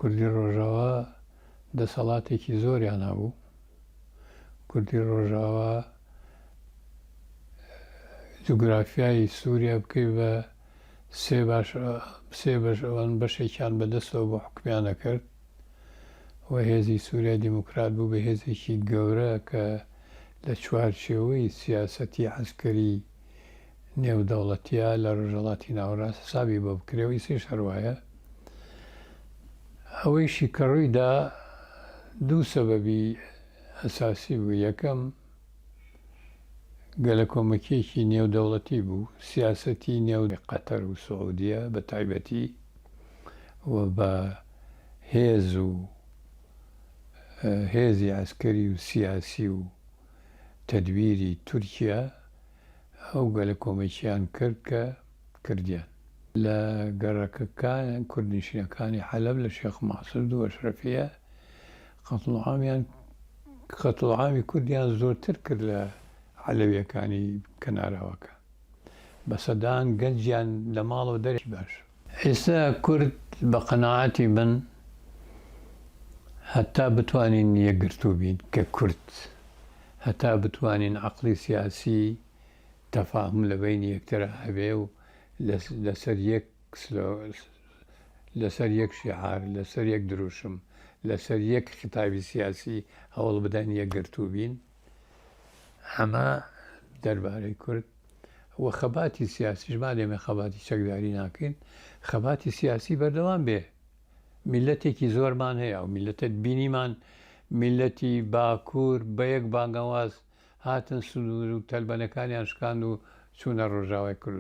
کوردی ڕۆژاوا دەسەڵاتێکی زۆریان هەبوو. کوردی ڕۆژاوا جوگرافیای سووریا بکەی بە سێ بەشەوەن بەشێکیان بەدەستەوە بۆ حکمیان دەکرد و هێزی سووریا دیموکرات بوو بە هێزێکی گەورە کە لە چوارچێوەی سیاسەتی عەسکەری نێودەوڵەتیە لە ڕۆژهەڵاتی ناوەڕاست حسابی بۆ بکرێەوە. ئیسیش هەروایە ئەوەیشی کە ڕوویدا دوو سەبەبی ئەساسی بوو. یەکەم گەلە کۆمەکیەکی نێودەوڵەتی بوو، سیاسەتی نێو قەتەر و سعودیە بە تایبەتی و بە هێزی عەسکەری و سیاسی و تەدبیری تورکیا ئەو گەلە کۆمەکییان کرد کە کردیان لە گەڕەکەکان کوردنشینەکانی حەلەب لە شێخ مەحسوود و ئەشرەفیە قەتڵعامی کوردیان زۆرتر کرد لە عەلەویەکانی کەناراوەکە، بە سەدان گەنجیان لە ماڵەوە دەرێکی باش. ئێستا کورد بە قەناعەتی من هەتا بتوانین یەکگرتوو بین کە کورد هەتا بتوانین عەقڵی سیاسی تەفاهم لە بەینی یەکترا هەبێ و لەسەر یەک شیعار، لەسەر یەک دروشم، لەسەر یەک خیتابی سیاسی هەوڵ بدەین یەکگرتوو بین. ئەمە دەربارەی کورد و خەباتی سیاسیش مادەمێ خەباتی چەکداری ناکەین، خەباتی سیاسی بەردەوام بێ. میلەتێکی زۆرمان هەیە و میلەتە بینیمان میلەتی باکوور بە یەک بانگەواز هاتن سنوور و تەلبەنەکانیان شکاند و چوونە ڕۆژاوای کوردستان.